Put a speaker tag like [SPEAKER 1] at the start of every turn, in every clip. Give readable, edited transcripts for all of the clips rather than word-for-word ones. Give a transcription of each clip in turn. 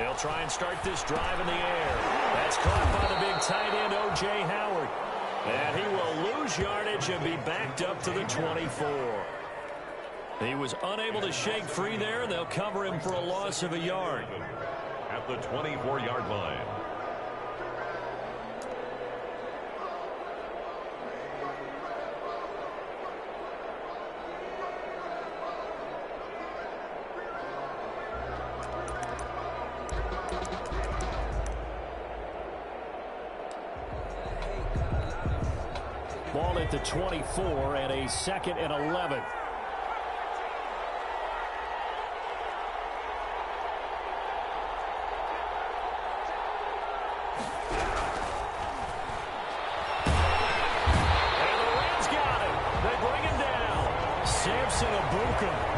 [SPEAKER 1] They'll try and start this drive in the air. That's caught by the big tight end, O.J. Howard. And he will lose yardage and be backed up to the 24. He was unable to shake free there. They'll cover him for a loss of a yard.
[SPEAKER 2] At the 24-yard line.
[SPEAKER 1] Ball at the 24 and a 2nd and 11.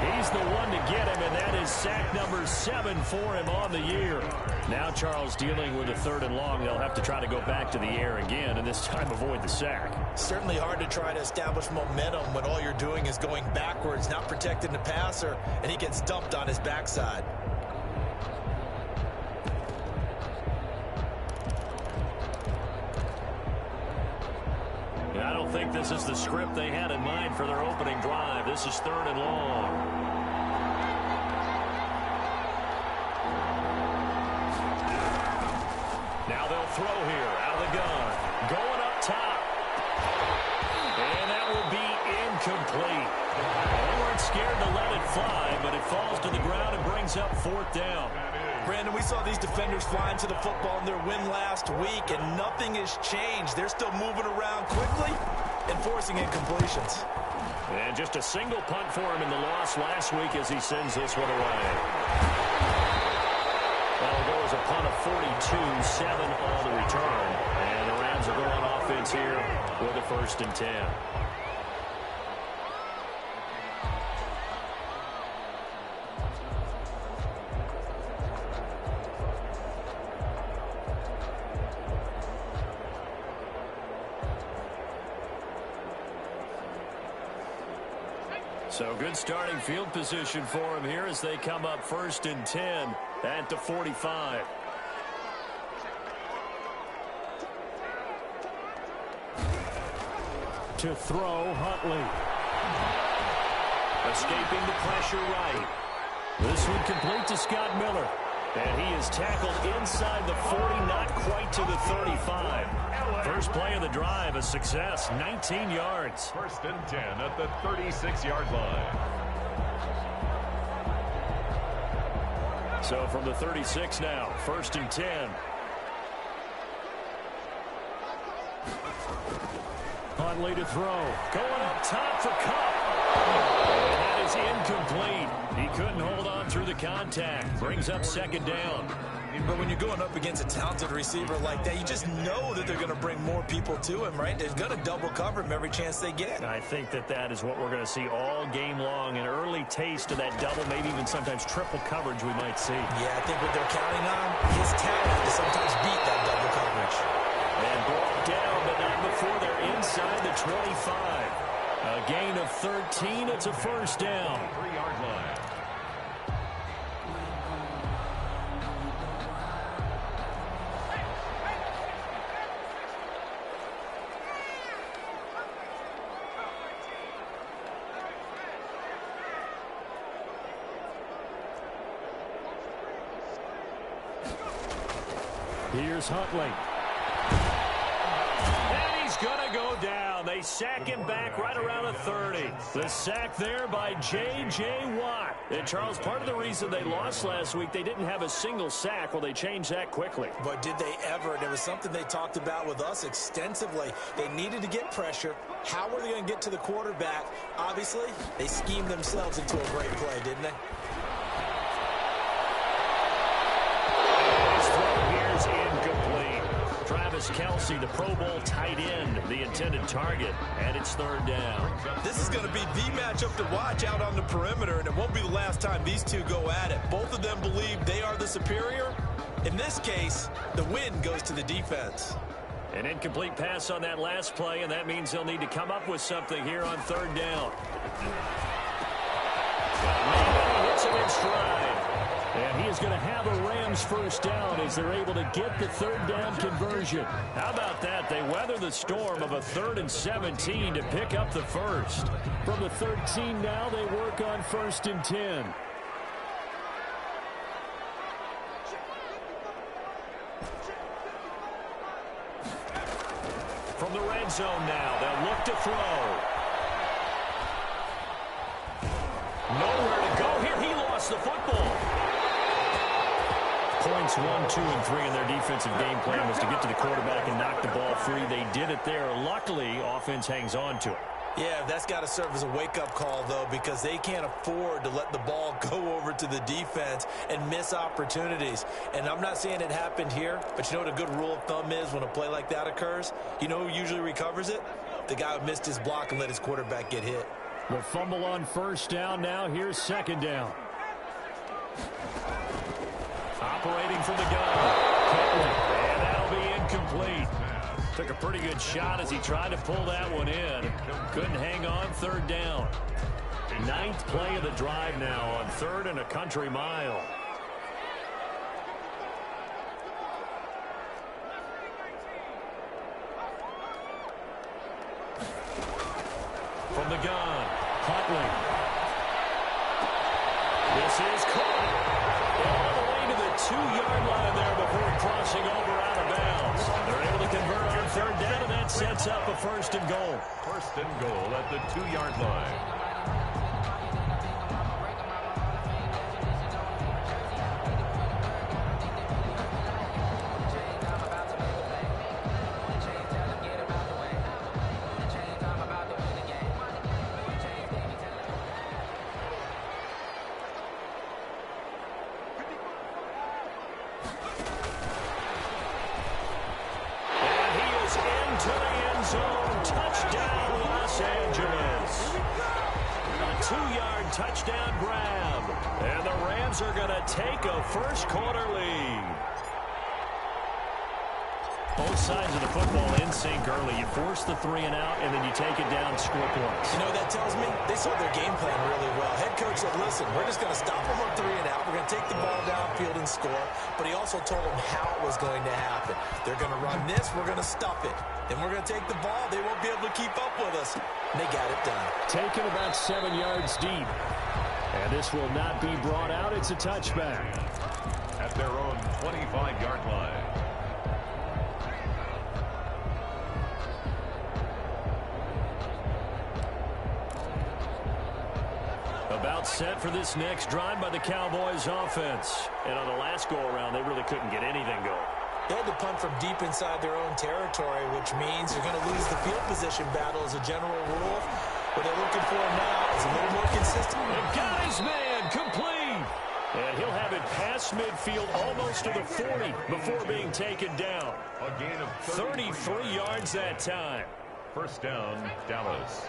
[SPEAKER 3] He's the one to get him, and that is sack number 7 for him on the year.
[SPEAKER 1] Now Charles dealing with a 3rd and long. They'll have to try to go back to the air again, and this time avoid the sack.
[SPEAKER 4] Certainly hard to try to establish momentum when all you're doing is going backwards, not protecting the passer, and he gets dumped on his backside.
[SPEAKER 1] I don't think this is the script they had in mind for their opening drive. This is 3rd and long. Now they'll throw here out of the gun. Going up top. And that will be incomplete. They weren't scared to let it fly, but it falls to the ground and brings up 4th down.
[SPEAKER 4] Brandon, we saw these defenders flying to the football in their win last week, and nothing has changed. They're still moving around quickly and forcing incompletions.
[SPEAKER 1] And just a single punt for him in the loss last week as he sends this one away. That'll go as a punt of 42, 7 on the return. And the Rams are going offense here with a 1st and 10. So good starting field position for him here as they come up 1st and 10 at the 45. To throw, Huntley. Escaping the pressure right. This one complete to Scott Miller. And he is tackled inside the 40, not quite to the 35. First play of the drive, a success, 19 yards.
[SPEAKER 2] 1st and 10 at the 36-yard line.
[SPEAKER 1] So from the 36 now, 1st and 10. Huntley to throw. Going up top for Cup. And that is incomplete. He couldn't hold on through the contact. Brings up 2nd down.
[SPEAKER 4] But when you're going up against a talented receiver like that, you just know that they're going to bring more people to him, right? They're going to double cover him every chance they get.
[SPEAKER 1] I think that is what we're going to see all game long. An early taste of that double, maybe even sometimes triple coverage we might see.
[SPEAKER 4] Yeah, I think what they're counting on is talent to sometimes beat that double coverage.
[SPEAKER 1] And brought down, but not before they're inside the 25. A gain of 13. It's a 1st down.
[SPEAKER 2] 3-yard line.
[SPEAKER 1] Here's Huntley. And he's going to go down. They sack him back right around the 30. The sack there by J.J. Watt. And, Charles, part of the reason they lost last week, they didn't have a single sack. Well, they changed that quickly.
[SPEAKER 4] But did they ever? There was something they talked about with us extensively. They needed to get pressure. How were they going to get to the quarterback? Obviously, they schemed themselves into a great play, didn't they?
[SPEAKER 1] Incomplete. Travis Kelce, the Pro Bowl tight end, the intended target, and it's 3rd down.
[SPEAKER 4] This is going to be the matchup to watch out on the perimeter, and it won't be the last time these two go at it. Both of them believe they are the superior. In this case, the win goes to the defense.
[SPEAKER 1] An incomplete pass on that last play, and that means they'll need to come up with something here on 3rd down. Maybe hits him in stride.
[SPEAKER 3] And he is going to have a Rams first down as they're able to get the third down conversion.
[SPEAKER 1] How about that? They weather the storm of a 3rd and 17 to pick up the first.
[SPEAKER 3] From the 13 now, they work on 1st and 10.
[SPEAKER 1] From the red zone now, they'll look to throw. Nowhere to go here. He lost the football. Points 1, 2, and 3 in their defensive game plan was to get to the quarterback and knock the ball free. They did it there. Luckily, offense hangs on to it.
[SPEAKER 4] Yeah, that's got to serve as a wake-up call, though, because they can't afford to let the ball go over to the defense and miss opportunities. And I'm not saying it happened here, but you know what a good rule of thumb is when a play like that occurs? You know who usually recovers it? The guy who missed his block and let his quarterback get hit.
[SPEAKER 3] The fumble on 1st down now. Here's 2nd down.
[SPEAKER 1] Operating from the gun. And that'll be incomplete. Took a pretty good shot as he tried to pull that one in. Couldn't hang on 3rd down. 9th play of the drive now on 3rd and a country mile. From the gun, Huntley. This is caught. All the way to the 2-yard line there before crossing over out of bounds. They're able to convert on 3rd down, and that sets up a 1st and goal.
[SPEAKER 2] 1st and goal at the 2-yard line.
[SPEAKER 1] To the end zone. Touchdown, Los Angeles. A 2-yard touchdown grab. And the Rams are going to take a first-quarter lead. Both sides of the football in sync early. You force the 3-and-out, and then you take it down, score points.
[SPEAKER 4] You know what that tells me? They saw their game plan really well. Head coach said, listen, we're just going to stop them on 3-and-out. We're going to take the ball downfield and score. But he also told them how it was going to happen. They're going to run this. We're going to stuff it. Then we're going to take the ball. They won't be able to keep up with us. And they got it done.
[SPEAKER 3] Taken about 7 yards deep. And this will not be brought out. It's a touchback.
[SPEAKER 2] At their own 25-yard line.
[SPEAKER 1] About set for this next drive by the Cowboys offense. And on the last go-around, they really couldn't get anything going.
[SPEAKER 4] They had to punt from deep inside their own territory, which means you're going to lose the field position battle as a general rule. What they're looking for now is a little more consistent.
[SPEAKER 1] And got his man complete. And he'll have it past midfield almost to the 40 before being taken down.
[SPEAKER 2] A gain of
[SPEAKER 1] 33 yards that time.
[SPEAKER 2] 1st down, Dallas.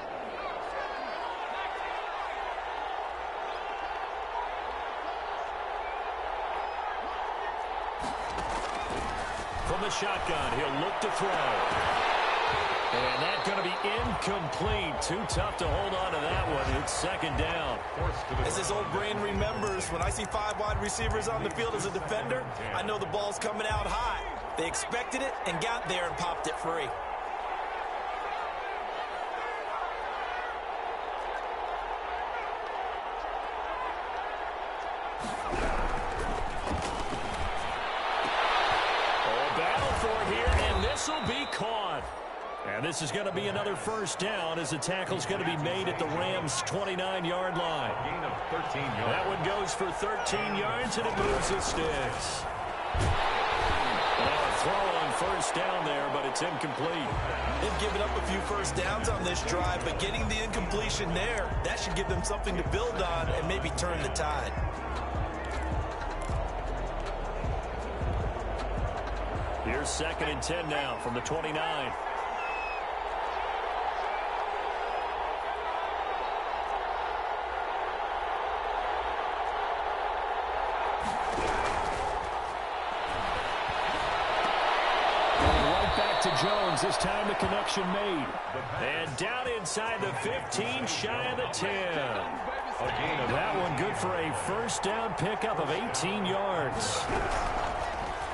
[SPEAKER 1] From the shotgun, he'll look to throw. And that's going to be incomplete. Too tough to hold on to that one. It's 2nd down.
[SPEAKER 4] As his old brain remembers, when I see 5 wide receivers on the field as a defender, I know the ball's coming out high. They expected it and got there and popped it free.
[SPEAKER 1] This will be caught. And this is going to be another 1st down as the tackle's going to be made at the Rams' 29-yard line.
[SPEAKER 2] Gain of 13 yards.
[SPEAKER 1] That one goes for 13 yards, and it moves the sticks. Now a throw on 1st down there, but it's incomplete.
[SPEAKER 4] They've given up a few 1st downs on this drive, but getting the incompletion there, that should give them something to build on and maybe turn the tide.
[SPEAKER 1] Here's 2nd and 10 now from the 29. Right back to
[SPEAKER 3] Jones. This time the connection made.
[SPEAKER 1] And down inside the 15, shy of the 10. That one good for a first down pickup of 18 yards.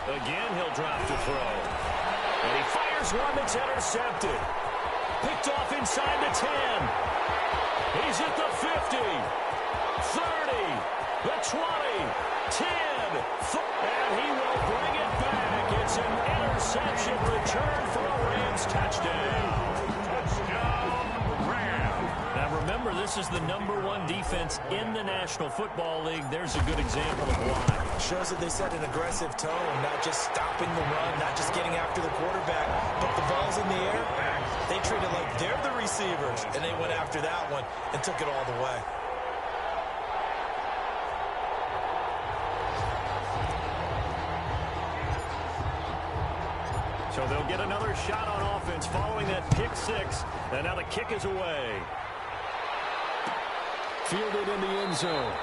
[SPEAKER 1] Again, he'll drop to throw. And he fires one that's intercepted. Picked off inside the 10. He's at the 50, 30, the 20, 10, and he will bring it back. It's an interception return for a Rams touchdown. Now remember, this is the #1 defense in the National Football League. There's a good example of why.
[SPEAKER 4] Shows that they set an aggressive tone, not just stopping the run, not just getting after the quarterback, but the ball's in the air. They treat it like they're the receivers, and they went after that one and took it all the way.
[SPEAKER 1] So they'll get another shot on offense following that pick six, and now the kick is away.
[SPEAKER 3] Fielded in the end zone.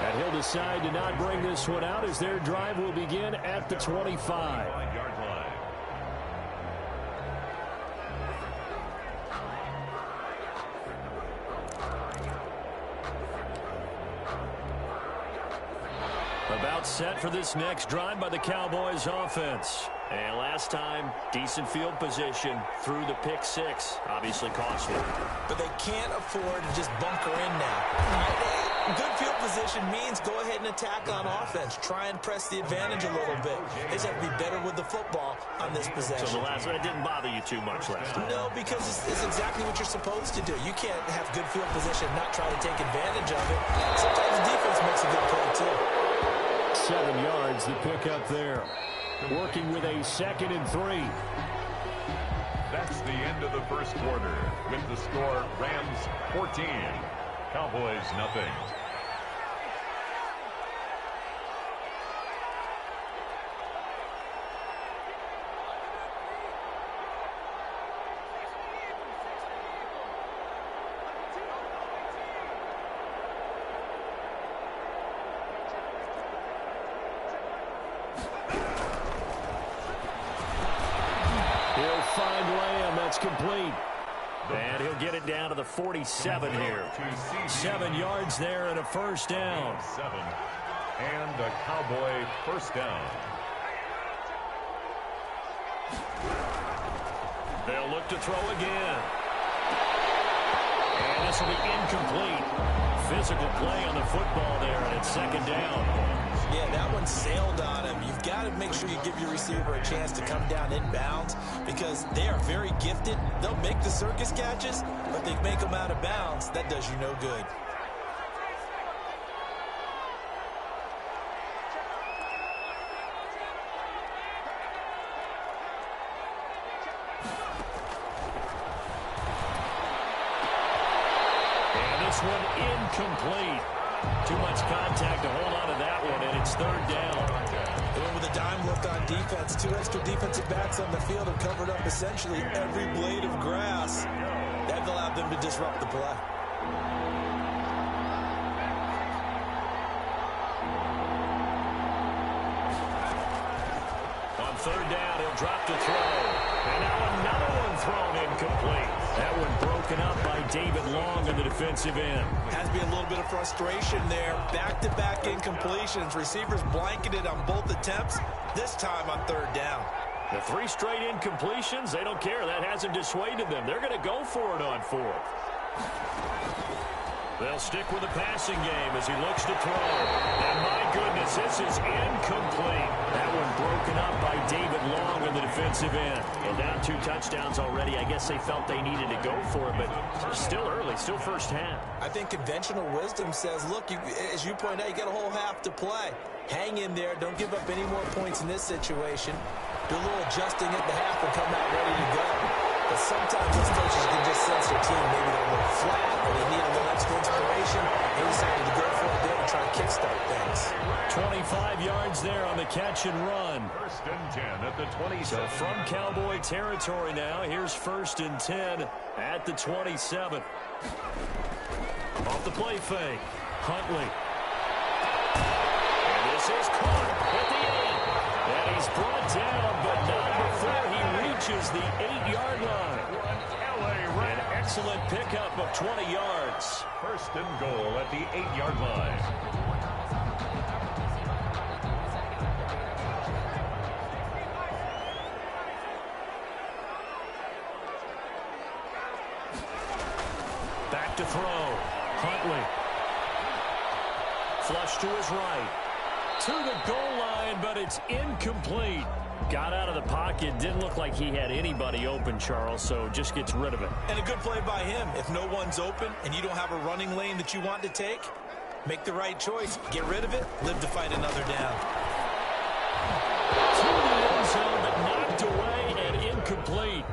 [SPEAKER 3] And he'll decide to not bring this one out as their drive will begin at the 25.
[SPEAKER 1] About set for this next drive by the Cowboys offense. And last time, decent field position through the pick six. Obviously costly.
[SPEAKER 4] But they can't afford to just bunker in now. Good field position means go ahead and attack on offense. Try and press the advantage a little bit. They just have to be better with the football on this possession.
[SPEAKER 1] So the last one, it didn't bother you too much last time?
[SPEAKER 4] No, because it's exactly what you're supposed to do. You can't have good field position and not try to take advantage of it. Sometimes the defense makes a good play, too.
[SPEAKER 3] 7 yards, the pickup there. Working with a 2nd and 3.
[SPEAKER 2] That's the end of the first quarter with the score Rams 14, Cowboys nothing.
[SPEAKER 3] Complete.
[SPEAKER 1] And he'll get it down to the 47 here. 7 yards there and a first down.
[SPEAKER 2] 7 and a Cowboy first down.
[SPEAKER 1] They'll look to throw again. And this will be incomplete. Physical play on the football there, and it's 2nd down.
[SPEAKER 4] Yeah, that one sailed on him. You've got to make sure you give your receiver a chance to come down inbounds because they are very gifted. They'll make the circus catches, but they make them out of bounds. That does you no good.
[SPEAKER 1] And this one incomplete. Too much contact to hold on to that one, and it's 3rd down.
[SPEAKER 4] They went with a dime look on defense. 2 extra defensive backs on the field have covered up essentially every blade of grass. That allowed them to disrupt the play.
[SPEAKER 1] On 3rd down, he'll drop to throw. And now another one thrown incomplete. That one broken up by David Long in the defensive end.
[SPEAKER 4] Has to be a little bit of frustration there. Back-to-back incompletions. Receivers blanketed on both attempts, this time on 3rd down.
[SPEAKER 1] The 3 straight incompletions, they don't care. That hasn't dissuaded them. They're going to go for it on 4th. They'll stick with the passing game as he looks to throw. And my goodness, this is incomplete. That one broken up by David Long on the defensive end. Well, down 2 touchdowns already. I guess they felt they needed to go for it, but still early, still first half.
[SPEAKER 4] I think conventional wisdom says, look, as you point out, you got a whole half to play. Hang in there. Don't give up any more points in this situation. Do a little adjusting at the half and come out ready to go. But sometimes those coaches can just sense their team. Maybe they're a little flat or they need a little extra inspiration. They decided to go for it there and try to kickstart things.
[SPEAKER 1] 25 yards there on the catch and run.
[SPEAKER 2] 1st and 10 at the 27.
[SPEAKER 1] So from Cowboy territory now, here's 1st and 10 at the 27. Off the play fake. Huntley. And this is caught at the end. And he's brought down, but not before he reaches the 8-yard line. An excellent pickup of 20 yards.
[SPEAKER 2] First and goal at the 8-yard line.
[SPEAKER 1] Back to throw. Huntley. Flush to his right. To the goal line, but it's incomplete. Got out of the pocket. Didn't look like he had anybody open, Charles, so just gets rid of it.
[SPEAKER 4] And a good play by him. If no one's open and you don't have a running lane that you want to take, make the right choice. Get rid of it. Live to fight another down.
[SPEAKER 1] To the end zone, but knocked away and incomplete.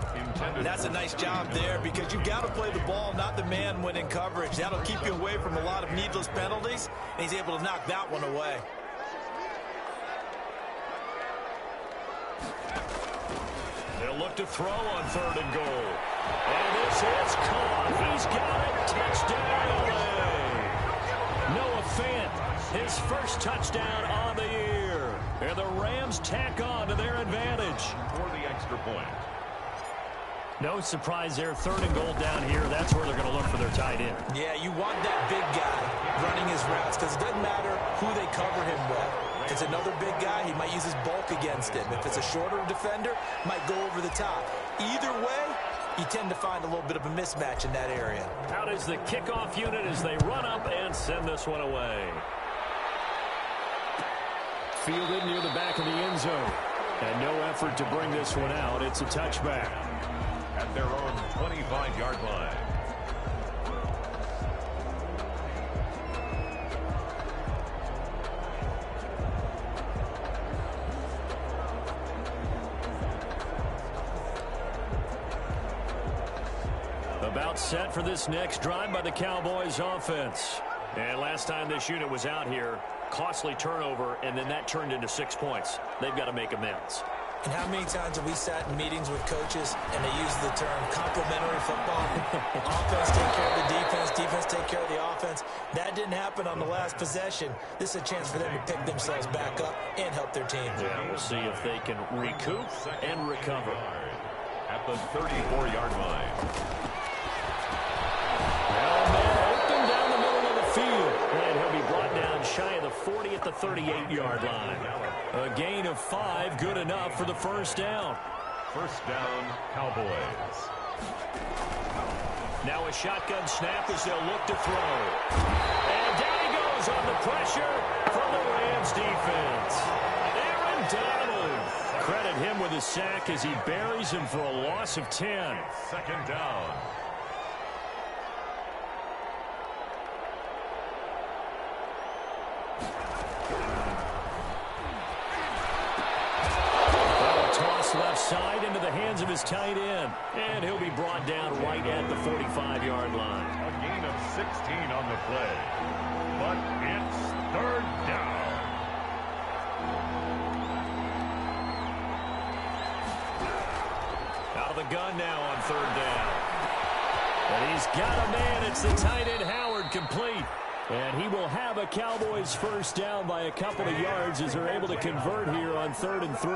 [SPEAKER 4] And that's a nice job there because you've got to play the ball, not the man when in coverage. That'll keep you away from a lot of needless penalties, and he's able to knock that one away.
[SPEAKER 1] They'll look to throw on 3rd and goal. And this is caught. He's got it. Touchdown, LA. Noah Fant, his first touchdown on the year. And the Rams tack on to their advantage.
[SPEAKER 2] For the extra point.
[SPEAKER 1] No surprise there. 3rd and goal down here. That's where they're going to look for their tight end.
[SPEAKER 4] Yeah, you want that big guy running his routes because it doesn't matter who they cover him with. If it's another big guy, he might use his bulk against him. If it's a shorter defender, might go over the top. Either way, you tend to find a little bit of a mismatch in that area.
[SPEAKER 1] Out is the kickoff unit as they run up and send this one away. Fielded near the back of the end zone. And no effort to bring this one out. It's a touchback.
[SPEAKER 2] At their own 25-yard line.
[SPEAKER 1] About set for this next drive by the Cowboys offense. And last time this unit was out here, costly turnover, and then that turned into 6 points. They've got to make amends.
[SPEAKER 4] And how many times have we sat in meetings with coaches and they use the term complementary football? Offense take care of the defense, defense take care of the offense. That didn't happen on the last possession. This is a chance for them to pick themselves back up and help their team.
[SPEAKER 1] Yeah, we'll see if they can recoup and recover.
[SPEAKER 2] At the 34-yard line.
[SPEAKER 1] Open down the middle of the field. And he'll be brought down shy of the 40 at the 38-yard line. A gain of 5, good enough for the first down.
[SPEAKER 2] First down, Cowboys.
[SPEAKER 1] Now a shotgun snap as they'll look to throw. And down he goes on the pressure from the Rams defense. Aaron Donald. Credit him with a sack as he buries him for a loss of 10.
[SPEAKER 2] Second down.
[SPEAKER 1] Left side into the hands of his tight end. And he'll be brought down right at the 45-yard line.
[SPEAKER 2] A gain of 16 on the play. But it's 3rd down.
[SPEAKER 1] Out of the gun now on 3rd down. And he's got a man. It's the tight end Howard complete. And he will have a Cowboys first down by a couple of yards as they're able to convert here on 3rd and 3.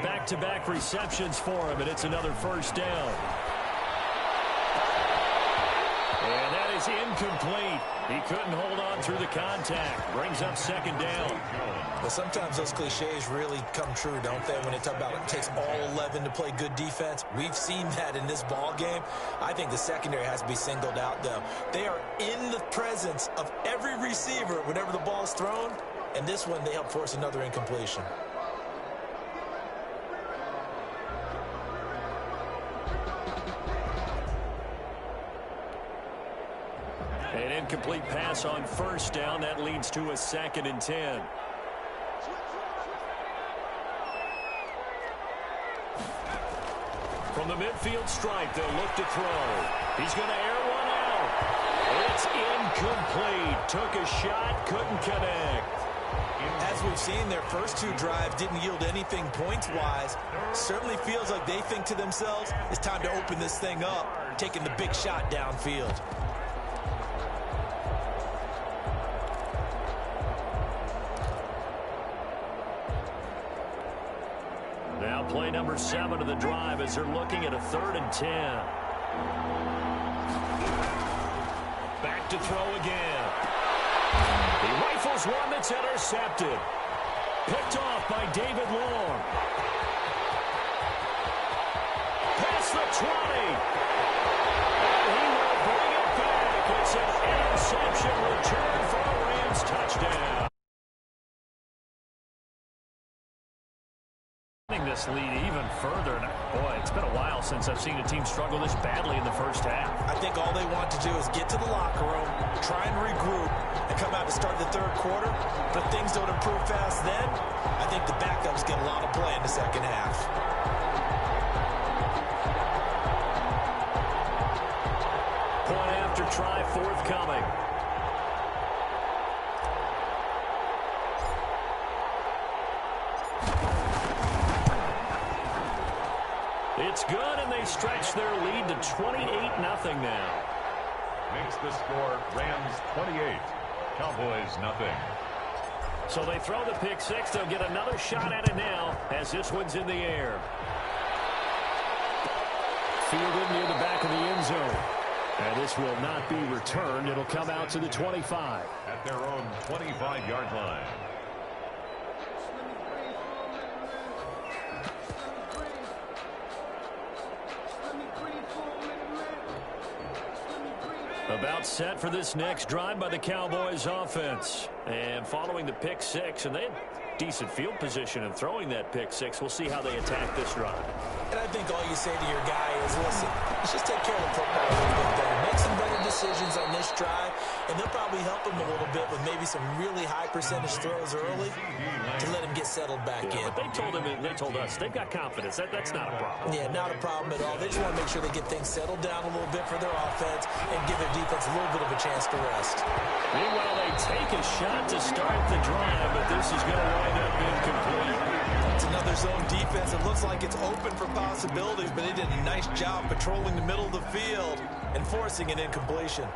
[SPEAKER 1] Back-to-back receptions for him, and it's another first down. And that is incomplete. He couldn't hold on through the contact. Brings up 2nd down.
[SPEAKER 4] Well, sometimes those cliches really come true, don't they? When they talk about it takes all 11 to play good defense. We've seen that in this ball game. I think the secondary has to be singled out, though. They are in the presence of every receiver whenever the ball's thrown. And this one, they help force another incompletion.
[SPEAKER 1] An incomplete pass on first down. That leads to a 2nd and 10. From the midfield stripe, they'll look to throw. He's going to air one out. It's incomplete. Took a shot, couldn't connect.
[SPEAKER 4] As we've seen, their first 2 drives didn't yield anything points-wise. Certainly feels like they think to themselves, it's time to open this thing up, taking the big shot downfield.
[SPEAKER 1] Now Now play number 7 of the drive as they're looking at a 3rd and 10. Back to throw again. He rifles one that's intercepted. Picked off by David Long. Past the 20. And he will bring it back. It's an interception return for a Rams touchdown. This lead even further. And boy, it's been a while since I've seen a team struggle this badly in the first half.
[SPEAKER 4] I think all they want to do is get to the locker room, try and regroup, and come out to start the third quarter. But if things don't improve fast then, I think the backups get a lot of play in the second half.
[SPEAKER 1] Point after try forthcoming. It's good, and they stretch their lead to 28-0 now.
[SPEAKER 2] Makes the score Rams 28, Cowboys nothing.
[SPEAKER 1] So they throw the pick six. They'll get another shot at it now as this one's in the air. Fielded near the back of the end zone. And this will not be returned. It'll come out to the 25.
[SPEAKER 2] At their own 25-yard line.
[SPEAKER 1] About set for this next drive by the Cowboys offense. And following the pick six, and they had decent field position in throwing that pick six. We'll see how they attack this drive.
[SPEAKER 4] And I think all you say to your guy is, listen, let's just take care of the football a little bit better. Make some better decisions on this drive, and they'll probably help him a little bit with maybe some really high percentage throws early to let him get settled back in.
[SPEAKER 1] But they told us they've got confidence. That's not a problem.
[SPEAKER 4] Yeah, not a problem at all. They just want to make sure they get things settled down a little bit for their offense and give their defense a little bit of a chance to rest.
[SPEAKER 1] Meanwhile, they take a shot to start the drive, but this is going to wind up incomplete.
[SPEAKER 4] It's another zone defense. It looks like it's open for possibilities, but they did a nice job patrolling the middle of the field and forcing an incompletion.
[SPEAKER 1] And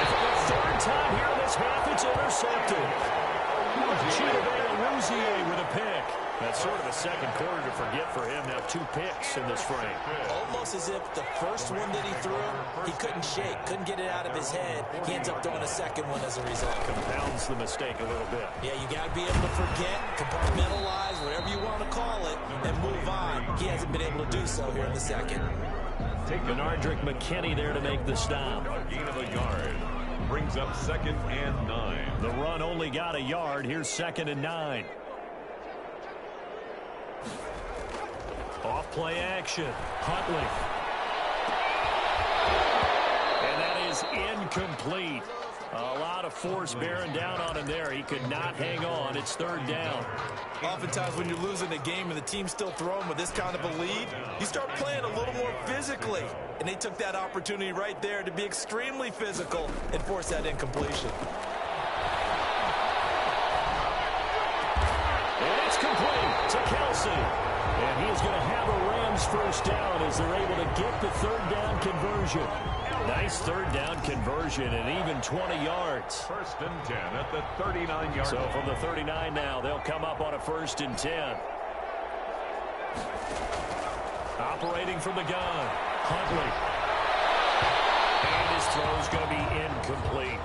[SPEAKER 1] for the third time here in this half, it's intercepted. Chidobe with a pick. That's sort of a second quarter to forget for him. Now 2 picks in this frame.
[SPEAKER 4] Almost as if the first one that he threw, he couldn't shake, couldn't get it out of his head. He ends up throwing a second one as a result.
[SPEAKER 1] Compounds the mistake a little bit.
[SPEAKER 4] Yeah, you got to be able to forget, compartmentalize, whatever you want to call it, and move on. He hasn't been able to do so here in the second.
[SPEAKER 1] Benardrick McKinney there to make the stop.
[SPEAKER 2] Gain of a yard. Brings up 2nd and 9.
[SPEAKER 1] The run only got a yard. Here's 2nd and 9. Off play action. Huntley. And that is incomplete. A lot of force bearing down on him there. He could not hang on. It's 3rd down.
[SPEAKER 4] Oftentimes when you're losing a game and the team's still throwing with this kind of a lead, you start playing a little more physically. And they took that opportunity right there to be extremely physical and force that incompletion.
[SPEAKER 1] And it's complete to Kelsey. And he is going to have a Rams first down as they're able to get the 3rd down conversion. Nice 3rd down conversion and even 20 yards.
[SPEAKER 2] 1st and 10 at the 39-yard line.
[SPEAKER 1] So from the 39 now, they'll come up on a 1st and 10. Operating from the gun, Huntley. And his throw's going to be incomplete.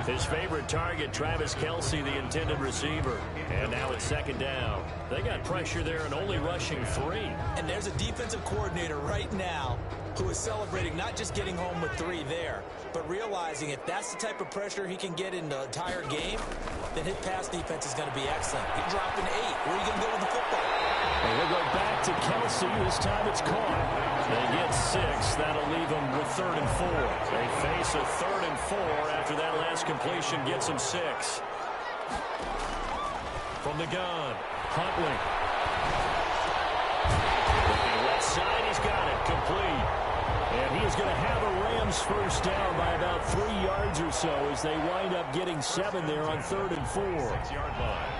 [SPEAKER 1] His favorite target, Travis Kelsey, the intended receiver. And now it's 2nd down. They got pressure there and only rushing 3.
[SPEAKER 4] And there's a defensive coordinator right now who is celebrating not just getting home with 3 there, but realizing if that's the type of pressure he can get in the entire game, then his pass defense is going to be excellent. He's dropping 8. Where are you going to go with the football?
[SPEAKER 1] And we'll go back to Kelsey. This time it's caught. They get 6. That'll leave them with 3rd and 4. They face a 3rd and 4 after that last completion gets them 6. From the gun, Huntley. Looking left side, he's got it. Complete. And he is going to have a Rams first down by about 3 yards or so as they wind up getting 7 there on 3rd and 4.
[SPEAKER 2] 6-yard line.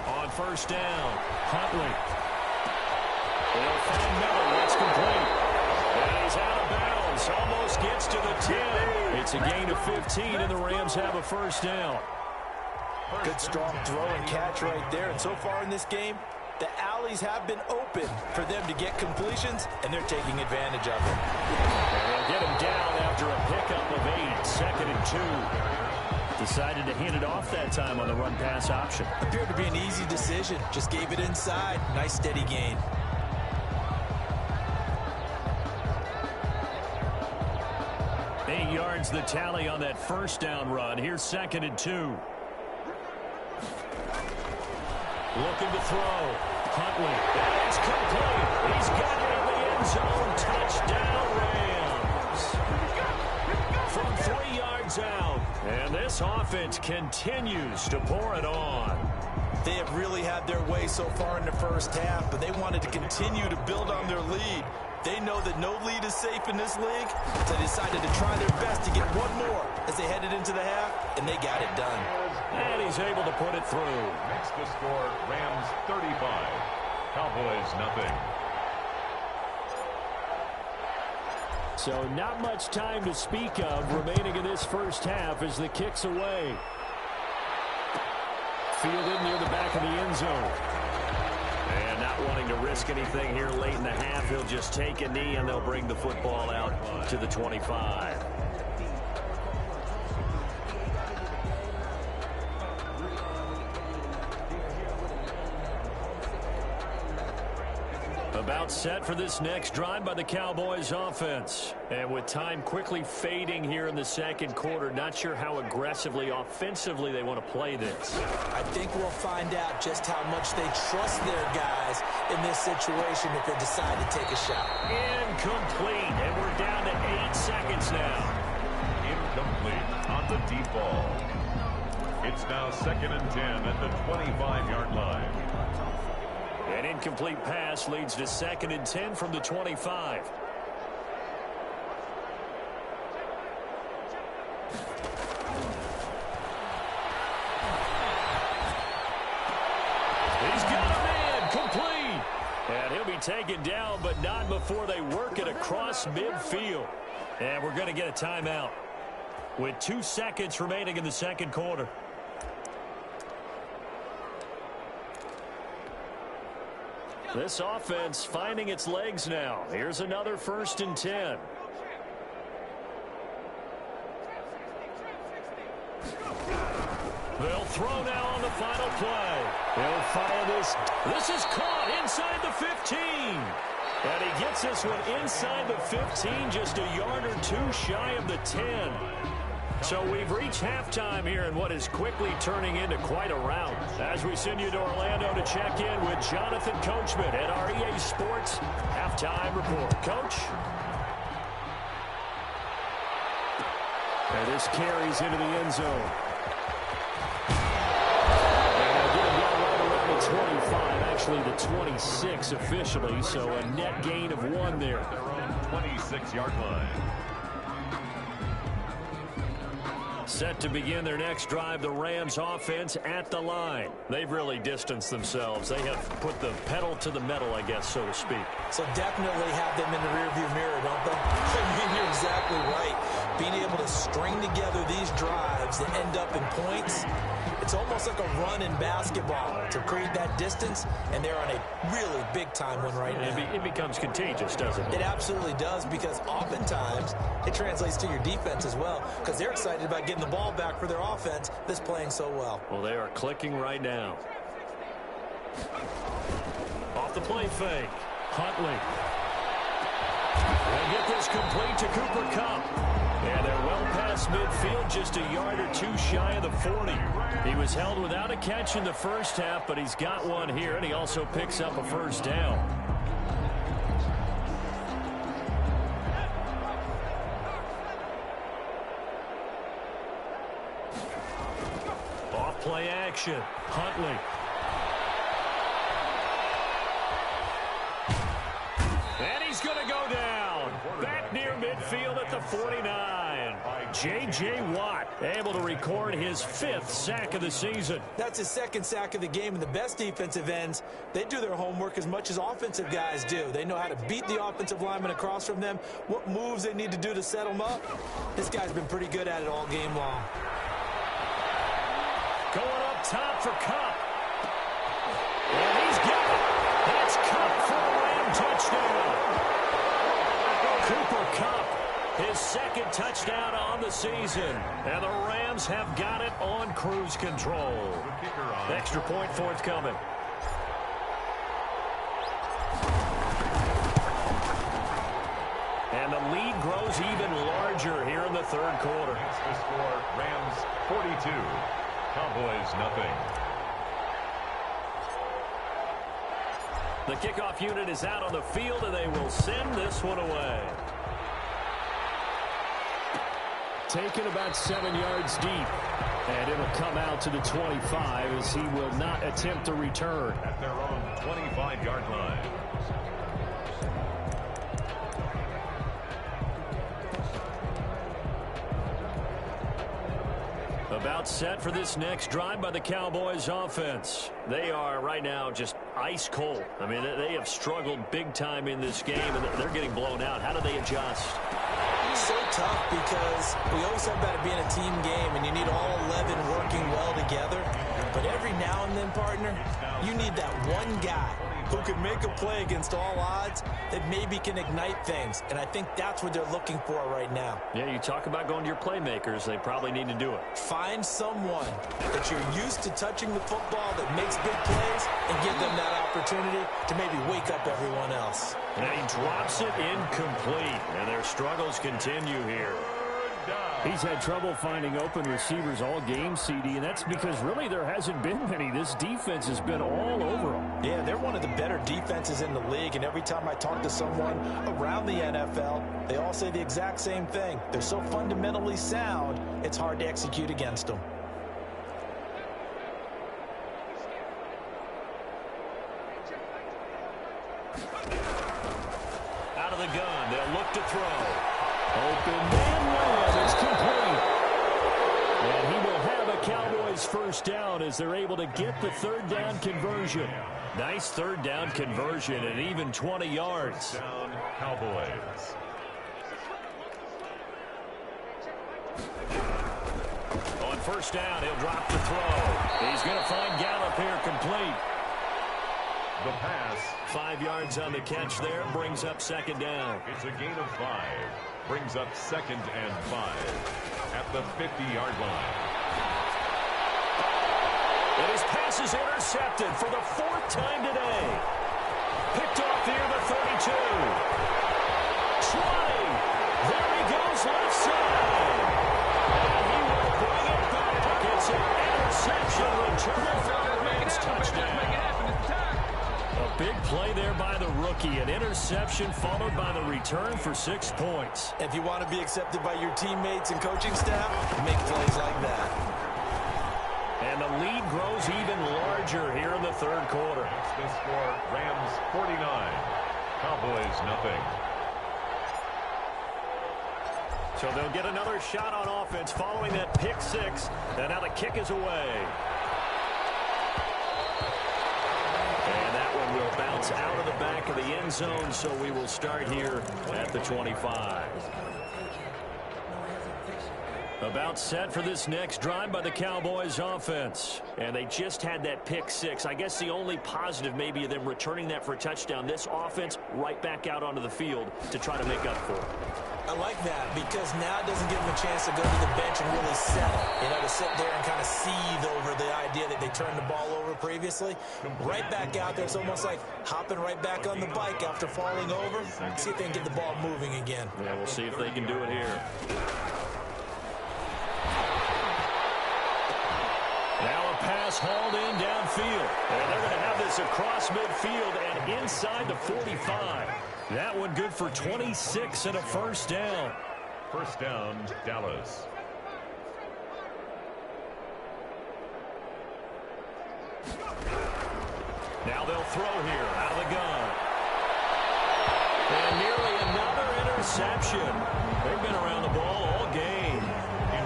[SPEAKER 1] On 1st down, Huntley. He'll find Miller. It's complete. And he's out of bounds. Almost gets to the 10. It's a gain of 15, and the Rams have a first down.
[SPEAKER 4] Good strong throw and catch right there. And so far in this game, the alleys have been open for them to get completions, and they're taking advantage of it.
[SPEAKER 1] And they'll get him down after a pickup of 8, 2nd and 2. Decided to hand it off that time on the run-pass option.
[SPEAKER 4] Appeared to be an easy decision. Just gave it inside. Nice steady gain.
[SPEAKER 1] Eight yards the tally on that first down run. Here's 2nd and 2. Looking to throw. Huntley. And it's complete. He's got it in the end zone. Touchdown, Rams. From 3 yards out. And this offense continues to pour it on.
[SPEAKER 4] They have really had their way so far in the first half, but they wanted to continue to build on their lead. They know that no lead is safe in this league, so they decided to try their best to get one more as they headed into the half, and they got it done.
[SPEAKER 1] And he's able to put it through.
[SPEAKER 2] Next to score, Rams 35, Cowboys nothing.
[SPEAKER 3] So not much time to speak of remaining in this first half as the kick's away. Fielded near the back of the end zone.
[SPEAKER 1] And not wanting to risk anything here late in the half, he'll just take a knee and they'll bring the football out to the 25. About set for this next drive by the Cowboys offense. And with time quickly fading here in the second quarter, not sure how aggressively, offensively they want to play this.
[SPEAKER 4] I think we'll find out just how much they trust their guys in this situation if they decide to take a shot.
[SPEAKER 1] Incomplete, and we're down to 8 seconds now.
[SPEAKER 2] Incomplete on the deep ball. It's now 2nd and 10 at the 25-yard line.
[SPEAKER 1] An incomplete pass leads to 2nd and 10 from the 25. He's got a man, complete. And he'll be taken down, but not before they work it across midfield. And we're going to get a timeout with 2 seconds remaining in the second quarter. This offense finding its legs now. Here's another 1st and 10. They'll throw now on the final play. He'll fire this. This is caught inside the 15. And he gets this one inside the 15, just a yard or two shy of the 10. So we've reached halftime here in what is quickly turning into quite a rout. As we send you to Orlando to check in with Jonathan Coachman at our EA Sports Halftime Report. Coach?
[SPEAKER 3] And this carries into the end zone.
[SPEAKER 1] And they'll get him down right around the 25, actually the 26 officially, so a net gain of 1 there.
[SPEAKER 2] Their own 26-yard line.
[SPEAKER 1] Set to begin their next drive, the Rams offense at the line. They've really distanced themselves. They have put the pedal to the metal, I guess, so to speak.
[SPEAKER 4] So definitely have them in the rearview mirror, don't they? I mean, you're exactly right. Being able to string together these drives that end up in points, it's almost like a run in basketball to create that distance, and they're on a really big-time one right now.
[SPEAKER 1] It becomes contagious, doesn't it?
[SPEAKER 4] It absolutely does, because oftentimes it translates to your defense as well, because they're excited about getting the ball back for their offense that's playing so well.
[SPEAKER 1] Well, they are clicking right now. Off the play fake. Huntley. They'll get this complete to Cooper Kupp. And they're well past midfield, just a yard or two shy of the 40. He was held without a catch in the first half, but he's got one here, and he also picks up a first down. Off play action. Huntley. And he's going to go down. Back near midfield at the 49.
[SPEAKER 3] J.J. Watt able to record his 5th sack of the season.
[SPEAKER 4] That's his 2nd sack of the game, and the best defensive ends, they do their homework as much as offensive guys do. They know how to beat the offensive lineman across from them, what moves they need to do to set them up. This guy's been pretty good at it all game long.
[SPEAKER 3] Going up top for Cup. And he's got it. That's Cup for a Ram touchdown. Cooper Kupp, his 2nd touchdown on the season. And the Rams have got it on cruise control. Extra point forthcoming. And the lead grows even larger here in the 3rd quarter.
[SPEAKER 2] The score, Rams 42, Cowboys nothing.
[SPEAKER 3] The kickoff unit is out on the field, and they will send this one away. Taken about 7 yards deep. And it'll come out to the 25 as he will not attempt a return.
[SPEAKER 2] At their own 25-yard line.
[SPEAKER 3] About set for this next drive by the Cowboys offense. They are right now just ice cold. I mean, they have struggled big time in this game, and they're getting blown out. How do they adjust?
[SPEAKER 4] So tough because we always talk about it being a team game, and you need all 11 working well together. But every now and then, partner, you need that one guy who can make a play against all odds that maybe can ignite things. And I think that's what they're looking for right now.
[SPEAKER 3] Yeah, you talk about going to your playmakers. They probably need to do it.
[SPEAKER 4] Find someone that you're used to touching the football that makes big plays and give them that opportunity to maybe wake up everyone else.
[SPEAKER 3] And he drops it incomplete, and their struggles continue here. He's had trouble finding open receivers all game, CD, and that's because really there hasn't been many. This defense has been all over them.
[SPEAKER 4] Yeah, they're one of the better defenses in the league, and every time I talk to someone around the NFL, they all say the exact same thing. They're so fundamentally sound, it's hard to execute against them.
[SPEAKER 3] Out of the gun, they'll look to throw. Open man run is complete. And he will have a Cowboys first down as they're able to get the 3rd down conversion. Nice 3rd down conversion and even 20 yards.
[SPEAKER 2] Down, Cowboys.
[SPEAKER 3] On first down, he'll drop the throw. He's going to find Gallup here complete.
[SPEAKER 2] The pass.
[SPEAKER 3] 5 yards on the catch there, brings up 2nd down.
[SPEAKER 2] It's a gain of 5. Brings up 2nd and 5 at the 50-yard line.
[SPEAKER 3] And his pass is intercepted for the 4th time today. Picked off near the 32. 20. There he goes left side. And he will bring it back. It's an interception return for a Rams touchdown. A big play there by the rookie. An interception followed by the return for 6 points.
[SPEAKER 4] If you want to be accepted by your teammates and coaching staff, make plays like that.
[SPEAKER 3] And the lead grows even larger here in the 3rd quarter.
[SPEAKER 2] That's the score, Rams 49, Cowboys nothing.
[SPEAKER 3] So they'll get another shot on offense following that pick 6. And now the kick is away. And that one will bounce out of the back of the end zone, so we will start here at the 25. About set for this next drive by the Cowboys offense. And they just had that pick 6. I guess the only positive maybe of them returning that for a touchdown. This offense right back out onto the field to try to make up for it.
[SPEAKER 4] I like that because now it doesn't give them a chance to go to the bench and really settle. You know, to sit there and kind of seethe over the idea that they turned the ball over previously. Right back out there. It's almost like hopping right back on the bike after falling over. See if they can get the ball moving again.
[SPEAKER 3] Yeah, we'll see if they can do it here. Now a pass hauled in downfield. And they're going to have this across midfield and inside the 45. That one good for 26 and a first down.
[SPEAKER 2] First down, Dallas.
[SPEAKER 3] Now they'll throw here out of the gun. And nearly another interception. They've been around the ball all game.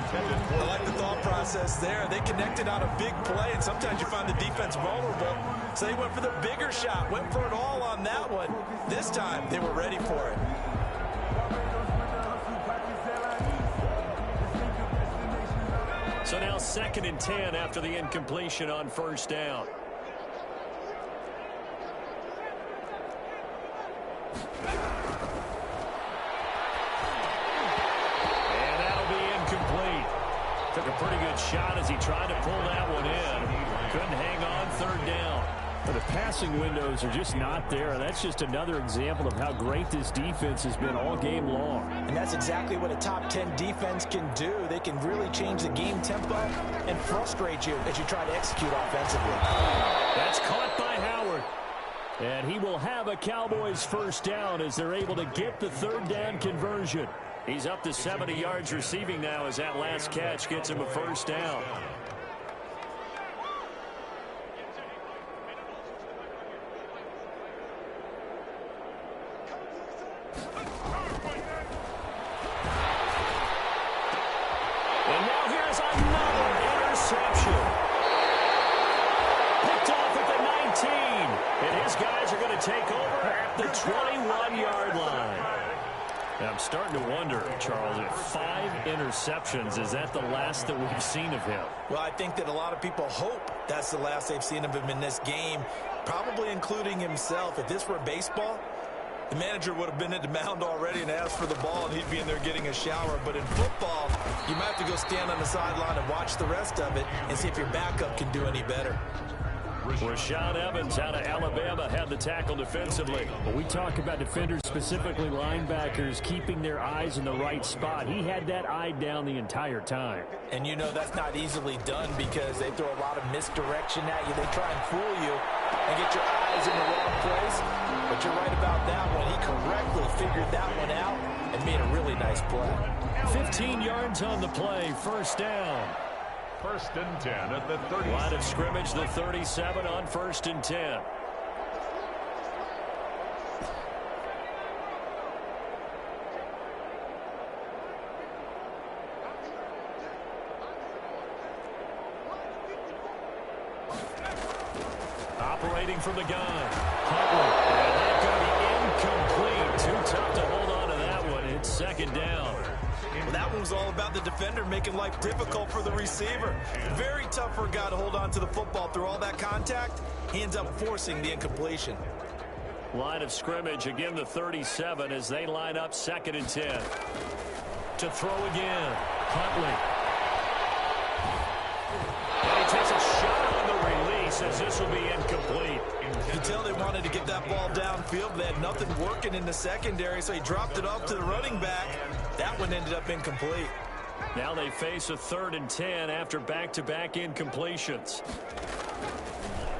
[SPEAKER 2] intended for.
[SPEAKER 4] I like the thought process there. They connected on a big play, and sometimes you find the defense vulnerable. So they went for the bigger shot, went for it all on that one. This time, they were ready for it.
[SPEAKER 1] So now 2nd and 10 after the incompletion on first down. And that'll be incomplete. Took a pretty good shot as he tried to pull that one in. Couldn't hang on 3rd down.
[SPEAKER 3] But the passing windows are just not there. That's just another example of how great this defense has been all game long.
[SPEAKER 4] And that's exactly what a top 10 defense can do. They can really change the game tempo and frustrate you as you try to execute offensively.
[SPEAKER 1] That's caught by Howard. And he will have a Cowboys first down as they're able to get the 3rd down conversion. He's up to 70 yards receiving now as that last catch gets him a first down. And now here's another interception. Picked off at the 19. And his guys are going to take over at the 21-yard line. Now I'm starting to wonder, Charles, if 5 interceptions, is that the last that we've seen of him?
[SPEAKER 4] Well, I think that a lot of people hope that's the last they've seen of him in this game, probably including himself. If this were baseball, the manager would have been at the mound already and asked for the ball, and he'd be in there getting a shower. But in football, you might have to go stand on the sideline and watch the rest of it and see if your backup can do any better.
[SPEAKER 1] Rashaan Evans out of Alabama had the tackle defensively.
[SPEAKER 3] When we talk about defenders, specifically linebackers, keeping their eyes in the right spot, he had that eye down the entire time.
[SPEAKER 4] And you know that's not easily done because they throw a lot of misdirection at you. They try and fool you and get your eyes in the wrong place. But you're right about that one. He correctly figured that one out and made a really nice play.
[SPEAKER 1] 15 yards on the play, first down.
[SPEAKER 2] 1st and 10 at the 30.
[SPEAKER 1] Line of scrimmage, the 37 on 1st and 10. Operating from the gun. Huntley. And that going to be incomplete. Too tough to hold on to that one. It's 2nd down.
[SPEAKER 4] Well, that one was all about the defender making life difficult for the receiver. Very tough for a guy to hold on to the football through all that contact. He ends up forcing the incompletion.
[SPEAKER 1] Line of scrimmage, again the 37 as they line up 2nd and 10. To throw again. Huntley. And he takes a shot on the release as this will be incomplete.
[SPEAKER 4] You can tell they wanted to get that ball downfield. They had nothing working in the secondary, so he dropped it off to the running back. That one ended up incomplete.
[SPEAKER 1] Now they face a 3rd and 10 after back-to-back incompletions.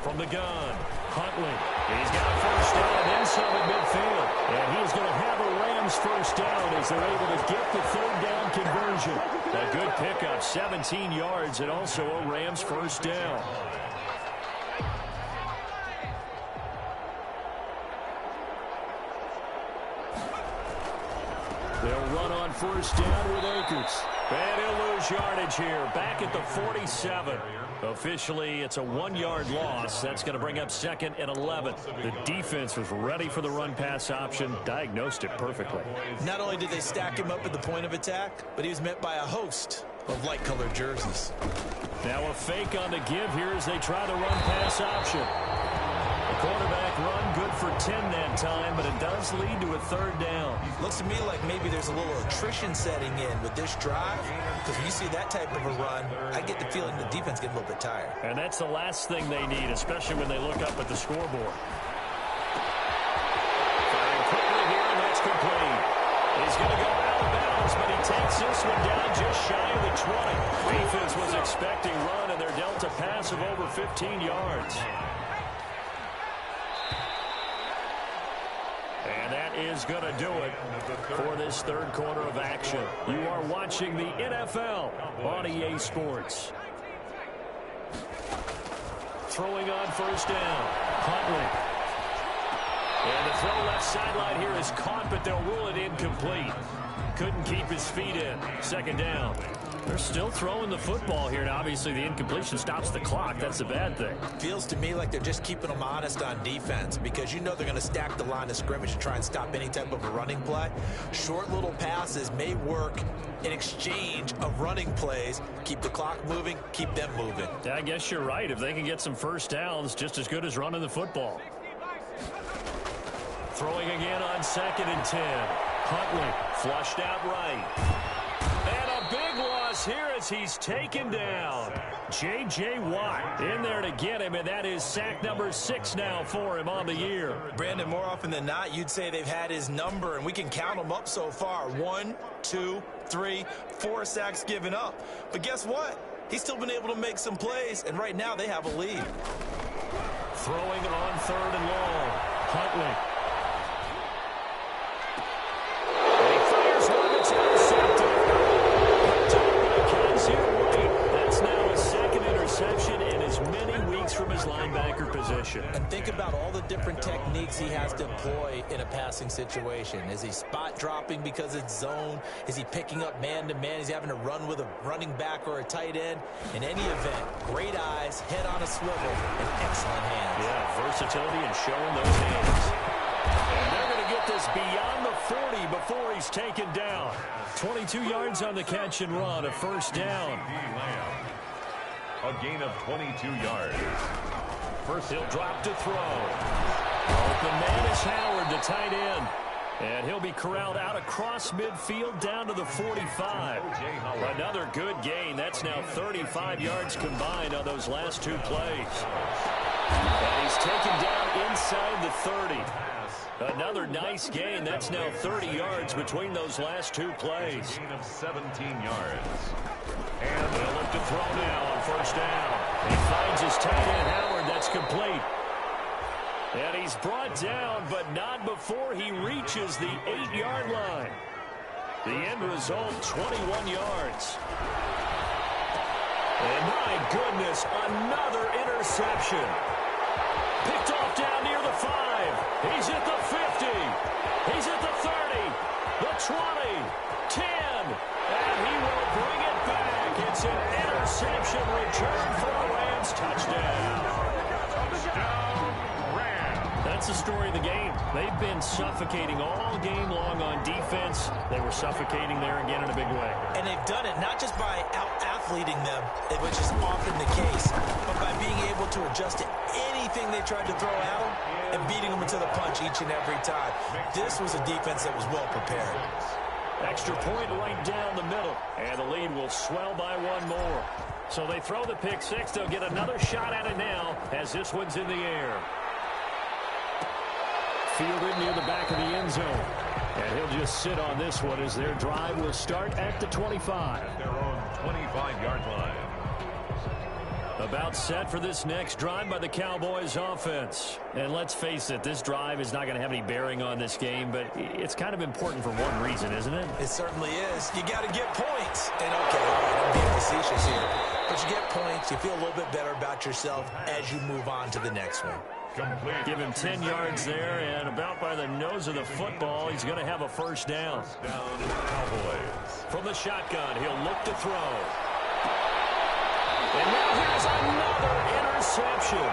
[SPEAKER 1] From the gun, Huntley. He's got a first down and then some at midfield. And he's going to have a Rams first down as they're able to get the 3rd down conversion. A good pickup, 17 yards, and also a Rams first down. They'll run on first down with Akers. And he'll lose yardage here. Back at the 47. Officially, it's a 1-yard loss. That's going to bring up 2nd and 11. The defense was ready for the run-pass option, diagnosed it perfectly.
[SPEAKER 4] Not only did they stack him up at the point of attack, but he was met by a host of light-colored jerseys.
[SPEAKER 1] Now a fake on the give here as they try the run-pass option. The quarterback run good for 10 that time, but it does lead to a 3rd down.
[SPEAKER 4] Looks to me like maybe there's a little attrition setting in with this drive, because when you see that type of a run, I get the feeling the defense gets a little bit tired.
[SPEAKER 1] And that's the last thing they need, especially when they look up at the scoreboard. Firing quickly here, and that's complete. He's going to go out of bounds, but he takes this one down just shy of the 20. Defense was expecting run, and they're dealt a pass of over 15 yards. And that is going to do it for this 3rd quarter of action. You are watching the NFL on EA Sports. Throwing on first down. Huntley. And the throw left sideline here is caught, but they'll rule it incomplete. Couldn't keep his feet in. 2nd down. They're still throwing the football here. Now, obviously, the incompletion stops the clock. That's a bad thing.
[SPEAKER 4] Feels to me like they're just keeping them honest on defense because you know they're going to stack the line of scrimmage to try and stop any type of a running play. Short little passes may work in exchange of running plays. Keep the clock moving, keep them moving.
[SPEAKER 1] Yeah, I guess you're right. If they can get some first downs, just as good as running the football. Throwing again on 2nd and 10. Huntley flushed out right. And a big loss here as he's taken down. J.J. Watt in there to get him, and that is sack number 6 now for him on the year.
[SPEAKER 4] Brandon, more often than not, you'd say they've had his number, and we can count them up so far. 1, 2, 3, 4 sacks given up. But guess what? He's still been able to make some plays, and right now they have a lead.
[SPEAKER 1] Throwing on 3rd and long. Huntley. In as many weeks from his linebacker position.
[SPEAKER 4] And think about all the different techniques he has to employ in a passing situation. Is he spot dropping because it's zone? Is he picking up man-to-man? Is he having to run with a running back or a tight end? In any event, great eyes, head on a swivel, and excellent hands.
[SPEAKER 1] Yeah, versatility and showing those hands. And they're going to get this beyond the 40 before he's taken down. 22 yards on the catch and run, a first down.
[SPEAKER 2] A gain of 22 yards.
[SPEAKER 1] First, he'll drop to throw. The man is Howard, the tight end. And he'll be corralled out across midfield down to the 45. Another good gain. That's now 35 yards combined on those last 2 plays. And he's taken down inside the 30. Another nice gain. That's now 30 yards between those last 2 plays.
[SPEAKER 2] A gain of 17 yards.
[SPEAKER 1] And they'll look to throw now on first down. He finds his tight end, Howard. That's complete. And he's brought down, but not before he reaches the 8-yard line. The end result, 21 yards. And my goodness, another interception. Picked off down near the 5. He's at the 50. He's at the 30. The 20. 10. And he will bring it back. It's an interception return for a Rams touchdown. That's the story of the game. They've been suffocating all game long on defense. They were suffocating there again in a big way.
[SPEAKER 4] And they've done it not just by out-athleting them, which is often the case, but by being able to adjust to anything they tried to throw at them and beating them to the punch each and every time. This was a defense that was well prepared.
[SPEAKER 1] Extra point right down the middle. And the lead will swell by 1 more. So they throw the pick 6. They'll get another shot at it now as this one's in the air. Fielded near the back of the end zone. And he'll just sit on this one as their drive will start at the 25.
[SPEAKER 2] Their own 25-yard line.
[SPEAKER 1] About set for this next drive by the Cowboys offense. And let's face it, this drive is not going to have any bearing on this game, but it's kind of important for one reason, isn't it?
[SPEAKER 4] It certainly is. You got to get points. And okay, all right, I'm being facetious here. But you get points, you feel a little bit better about yourself as you move on to the next one.
[SPEAKER 2] Complete.
[SPEAKER 1] Give him 10 yards there, and about by the nose of the football, he's going to have a first down.
[SPEAKER 2] Down Cowboys.
[SPEAKER 1] From the shotgun, he'll look to throw. And now here's another interception.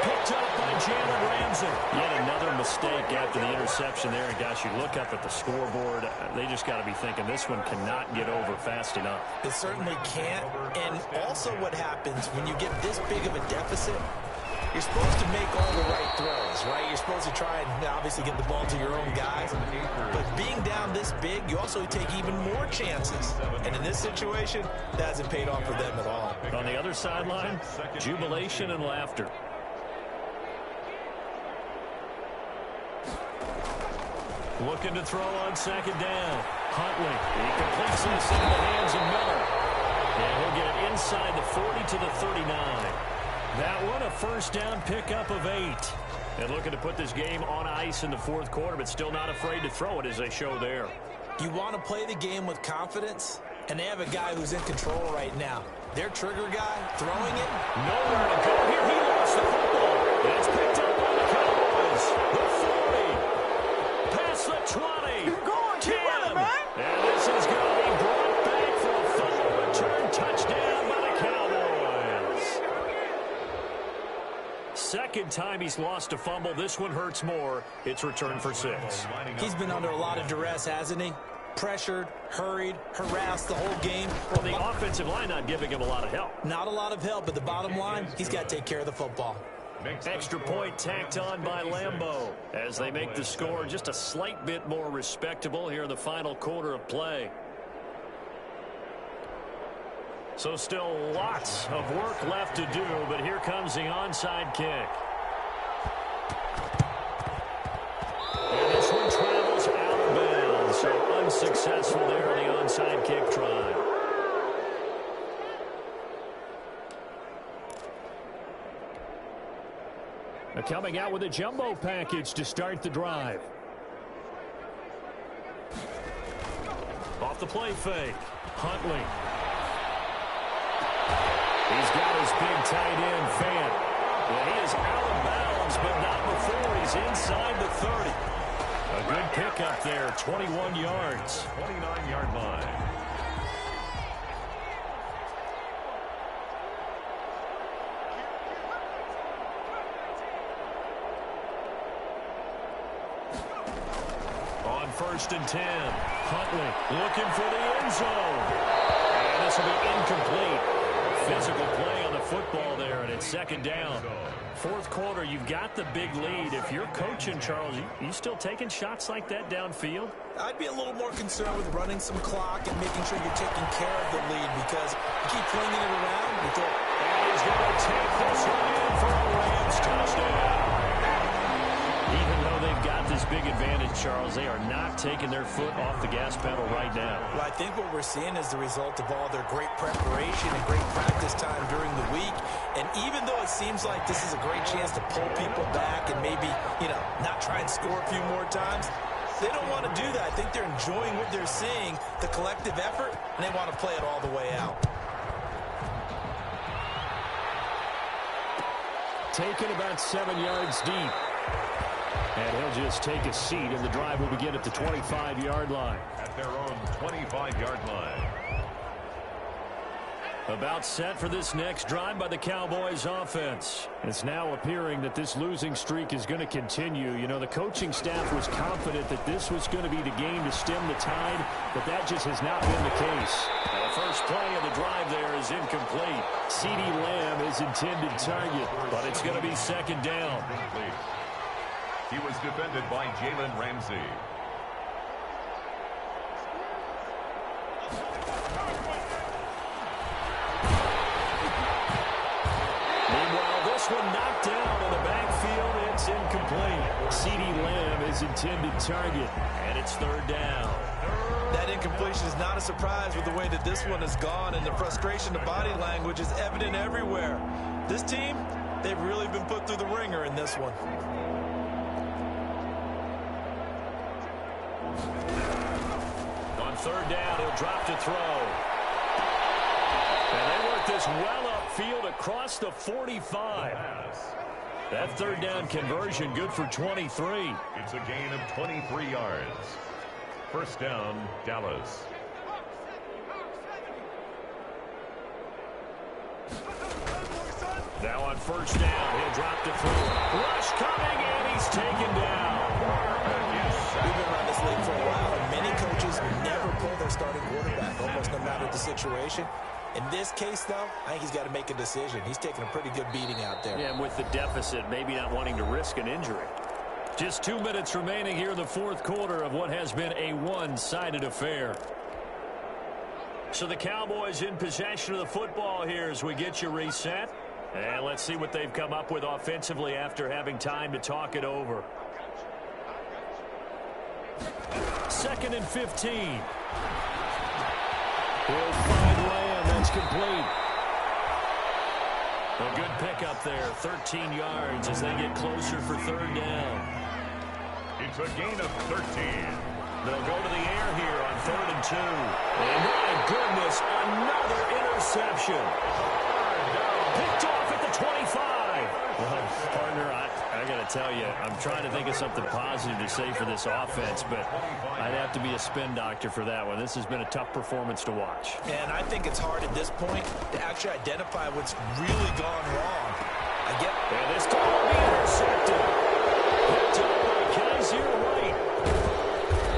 [SPEAKER 1] Picked up by Jalen Ramsey. Yet another mistake after the interception there. And gosh, you look up at the scoreboard, they just got to be thinking this one cannot get over fast enough.
[SPEAKER 4] It certainly can't. And also what happens when you get this big of a deficit, you're supposed to make all the right throws, right? You're supposed to try and obviously get the ball to your own guys. But being down this big, you also take even more chances. And in this situation, that hasn't paid off for them at all.
[SPEAKER 1] On the other sideline, jubilation and laughter. Looking to throw on second down. Huntley. He completes this into the hands of Miller. And he'll get it inside the 40 to the 39. That one, a first down pickup of 8. And looking to put this game on ice in the 4th quarter, but still not afraid to throw it as they show there.
[SPEAKER 4] You want to play the game with confidence, and they have a guy who's in control right now. Their trigger guy throwing it.
[SPEAKER 1] Nowhere to go here. He lost the football. And it's picked up by the Cowboys. The 40. Past the 20. Keep going, 10. Keep running, man. And this is going to be brought back for a final second time he's lost a fumble. This one hurts more. It's returned for 6.
[SPEAKER 4] He's been under a lot of duress, hasn't he? Pressured, hurried, harassed the whole game.
[SPEAKER 1] Well, the offensive line not giving him a lot of help.
[SPEAKER 4] Not a lot of help, but the bottom line, he's got to take care of the football.
[SPEAKER 1] Extra point tacked on by Lambeau as they make the score just a slight bit more respectable here in the final quarter of play. So still lots of work left to do, but here comes the onside kick. And this one travels out of bounds, so unsuccessful there in the onside kick try. They're coming out with a jumbo package to start the drive. Off the play fake. Huntley. He's got his big tight end, Fant. Well, he is out of bounds, but not before he's inside the 30. A good pickup there, 21 yards.
[SPEAKER 2] 29-yard line.
[SPEAKER 1] On 1st and 10, Huntley looking for the end zone. And this will be incomplete. Physical play on the football there, and it's 2nd down. 4th quarter, you've got the big lead. If you're coaching, Charles, you still taking shots like that downfield?
[SPEAKER 4] I'd be a little more concerned with running some clock and making sure you're taking care of the lead because you keep flinging it around.
[SPEAKER 1] And he's going to take this one in for a Rams touchdown. Even though they've got this big advantage, Charles, they are not taking their foot off the gas pedal right now.
[SPEAKER 4] Well, I think what we're seeing is the result of all their great preparation and great practice time during the week. And even though it seems like this is a great chance to pull people back and maybe, not try and score a few more times, they don't want to do that. I think they're enjoying what they're seeing, the collective effort, and they want to play it all the way out.
[SPEAKER 1] Taken about 7 yards deep. And he'll just take a seat, and the drive will begin at the 25-yard line.
[SPEAKER 2] At their own 25-yard line.
[SPEAKER 1] About set for this next drive by the Cowboys offense. It's now appearing that this losing streak is going to continue. The coaching staff was confident that this was going to be the game to stem the tide, but that just has not been the case. Now, the first play of the drive there is incomplete. CeeDee Lamb is intended target, but it's going to be 2nd down.
[SPEAKER 2] He was defended by Jalen Ramsey.
[SPEAKER 1] Meanwhile, this one knocked down in the backfield. It's incomplete. CeeDee Lamb is intended target, and it's 3rd down.
[SPEAKER 4] That incompletion is not a surprise with the way that this one has gone, and the frustration, the body language is evident everywhere. This team, they've really been put through the ringer in this one.
[SPEAKER 1] On 3rd down, he'll drop to throw. And they work this well upfield across the 45. That 3rd down conversion good for 23.
[SPEAKER 2] It's a gain of 23 yards. 1st down, Dallas.
[SPEAKER 1] Now on 1st down, he'll drop to throw. Rush coming, and he's taken down.
[SPEAKER 4] We've been around this league for a while, and many coaches never pull their starting quarterback, almost no matter the situation. In this case, though, I think he's got to make a decision. He's taking a pretty good beating out there.
[SPEAKER 1] Yeah, and with the deficit, maybe not wanting to risk an injury. Just 2 minutes remaining here in the 4th quarter of what has been a one-sided affair. So the Cowboys in possession of the football here as we get you reset. And let's see what they've come up with offensively after having time to talk it over. 2nd and 15. He'll find Lamb. That's complete. A good pickup there. 13 yards as they get closer for 3rd down.
[SPEAKER 2] It's a gain of 13.
[SPEAKER 1] They'll go to the air here on 3rd and 2. And my goodness, another interception. Picked off at the 25. Well, partner, I got to tell you, I'm trying to think of something positive to say for this offense, but I'd have to be a spin doctor for that one. This has been a tough performance to watch.
[SPEAKER 4] And I think it's hard at this point to actually identify what's really gone wrong.
[SPEAKER 1] And this time will be intercepted. Picked up by Kaiser Wright.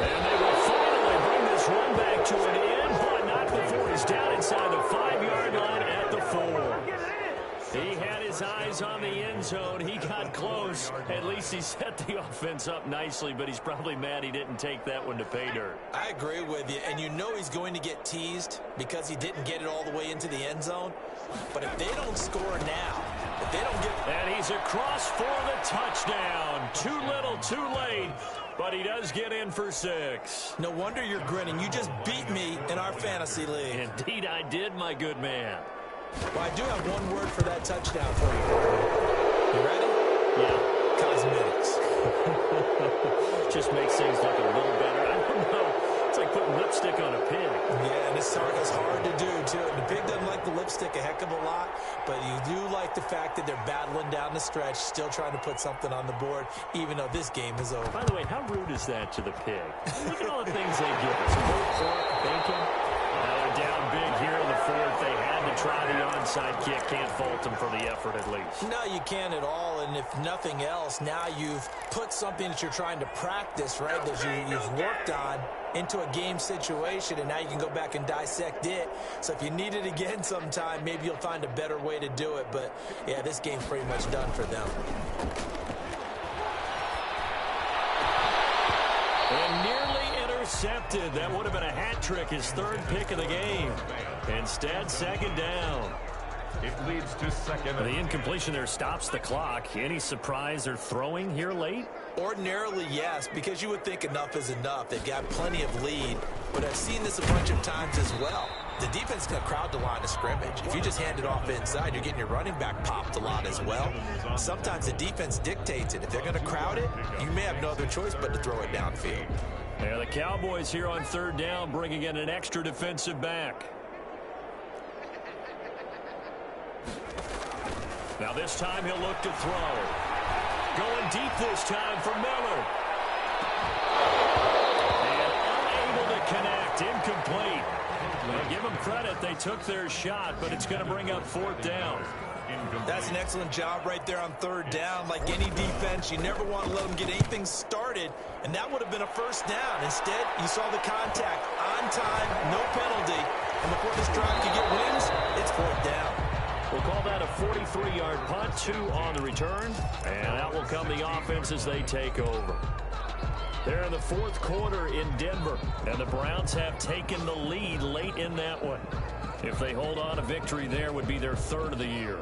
[SPEAKER 1] And they will finally bring this run back to an end, but not before he's down inside the 5-yard line at the 4. He had his eyes on the end zone. He got close. At least he set the offense up nicely, but he's probably mad he didn't take that one to pay dirt.
[SPEAKER 4] I agree with you, and you know he's going to get teased because he didn't get it all the way into the end zone. But if they don't score now, if they don't get...
[SPEAKER 1] And he's across for the touchdown. Too little, too late, but he does get in for 6.
[SPEAKER 4] No wonder you're grinning. You just beat me in our fantasy league.
[SPEAKER 1] Indeed I did, my good man.
[SPEAKER 4] Well, I do have one word for that touchdown for you. You ready?
[SPEAKER 1] Yeah.
[SPEAKER 4] Cosmetics.
[SPEAKER 1] Just makes things look a little better. I don't know. It's like putting lipstick on a pig.
[SPEAKER 4] Yeah, and it's hard to do, too. And the pig doesn't like the lipstick a heck of a lot, but you do like the fact that they're battling down the stretch, still trying to put something on the board, even though this game is over.
[SPEAKER 1] By the way, how rude is that to the pig? Look at all the things they give us. Pork, bacon. They're down big here in the 4th. They had to try the onside kick. Can't fault them for the effort at least.
[SPEAKER 4] No, you can't at all. And if nothing else, now you've put something that you're trying to practice, right, that you've worked on into a game situation, and now you can go back and dissect it. So if you need it again sometime, maybe you'll find a better way to do it. But, yeah, this game's pretty much done for them.
[SPEAKER 1] And nearly intercepted. That would have been a hat trick, his 3rd pick of the game. Instead, 2nd down.
[SPEAKER 2] It leads to 2nd.
[SPEAKER 1] The incompletion there stops the clock. Any surprise they're throwing here late?
[SPEAKER 4] Ordinarily, yes, because you would think enough is enough. They've got plenty of lead, but I've seen this a bunch of times as well. The defense is going to crowd the line of scrimmage. If you just hand it off inside, you're getting your running back popped a lot as well. Sometimes the defense dictates it. If they're going to crowd it, you may have no other choice but to throw it downfield.
[SPEAKER 1] Yeah, the Cowboys here on 3rd down, bringing in an extra defensive back. Now this time he'll look to throw. Going deep this time for Miller. And unable to connect. Incomplete. Well, give them credit. They took their shot, but it's going to bring up 4th down.
[SPEAKER 4] That's an excellent job right there on 3rd down. Like any defense, you never want to let them get anything started, and that would have been a 1st down. Instead, you saw the contact on time, no penalty, and before this drive could get wins, it's 4th down.
[SPEAKER 1] We'll call that a 43-yard punt, 2 on the return, and out will come the offense as they take over. They're in the 4th quarter in Denver, and the Browns have taken the lead late in that one. If they hold on, a victory there would be their 3rd of the year.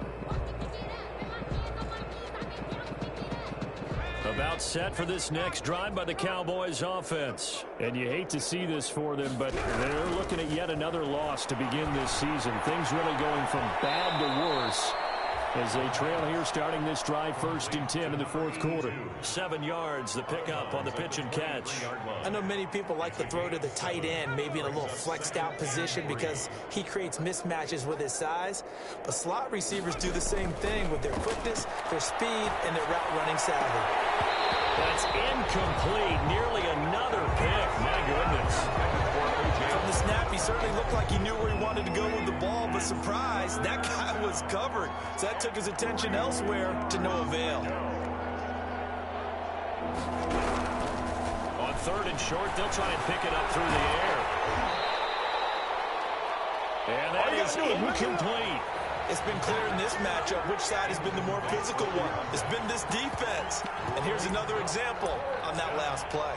[SPEAKER 1] About set for this next drive by the Cowboys offense. And you hate to see this for them, but they're looking at yet another loss to begin this season. Things really going from bad to worse as they trail here starting this drive 1st and 10 in the 4th quarter. 7 yards, the pickup on the pitch and catch.
[SPEAKER 4] I know many people like to throw to the tight end, maybe in a little flexed out position because he creates mismatches with his size. But slot receivers do the same thing with their quickness, their speed, and their route running savvy.
[SPEAKER 1] That's incomplete. Nearly another pick. My goodness.
[SPEAKER 4] From the snap, he certainly looked like he knew where he wanted to go with the ball, but surprise, that guy was covered. So that took his attention elsewhere to no avail.
[SPEAKER 1] On 3rd and short, they'll try and pick it up through the air. And that is incomplete.
[SPEAKER 4] It's been clear in this matchup which side has been the more physical one. It's been this defense. And here's another example on that last play.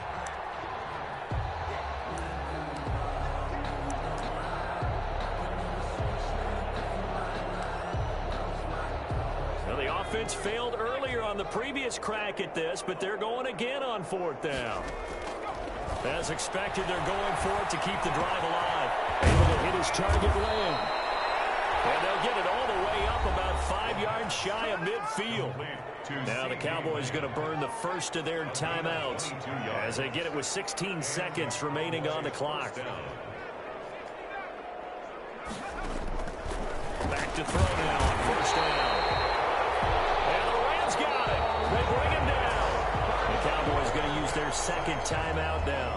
[SPEAKER 1] Well, the offense failed earlier on the previous crack at this, but they're going again on 4th down. As expected, they're going for it to keep the drive alive. Able to hit his target lane. And they'll get it all the way up about 5 yards shy of midfield. Now the Cowboys going to burn the first of their timeouts as they get it with 16 seconds remaining on the clock. Back to throw now on 1st down. And the Rams got it. They bring him down. The Cowboys going to use their 2nd timeout now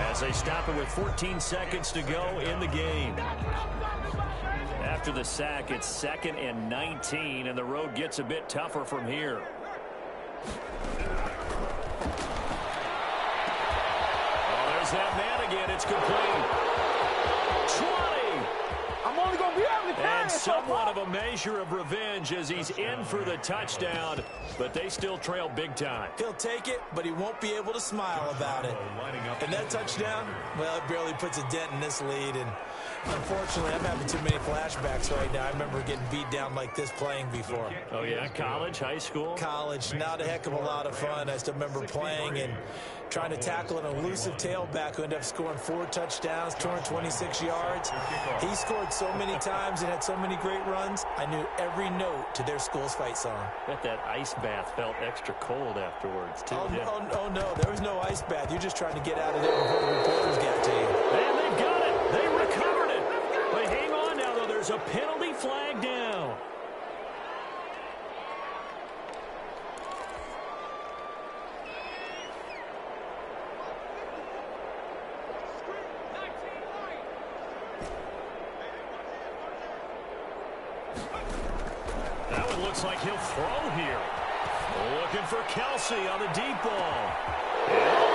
[SPEAKER 1] as they stop it with 14 seconds to go in the game. After the sack, it's 2nd and 19, and the road gets a bit tougher from here. Oh, there's that man again. It's complete. 20.
[SPEAKER 3] I'm only going to be able to carry
[SPEAKER 1] And
[SPEAKER 3] it
[SPEAKER 1] somewhat of a measure of revenge as he's in for the touchdown, but they still trail big time.
[SPEAKER 4] He'll take it, but he won't be able to smile about it. And that touchdown, well, it barely puts a dent in this lead. And unfortunately, I'm having too many flashbacks right now. I remember getting beat down like this playing before.
[SPEAKER 1] Oh, yeah? College, high school?
[SPEAKER 4] College, not a heck of a lot of fun. I still remember playing and trying to tackle an elusive tailback who ended up scoring 4 touchdowns, 226 yards. He scored so many times and had so many great runs, I knew every note to their school's fight song.
[SPEAKER 1] Bet that ice bath felt extra cold afterwards, too.
[SPEAKER 4] Oh, no, there was no ice bath. You're just trying to get out of there before the reporters got to you.
[SPEAKER 1] And they've got it. They recovered it. But hang on now, though. There's a penalty flag down. That one looks like he'll throw here. Looking for Kelsey on the deep ball.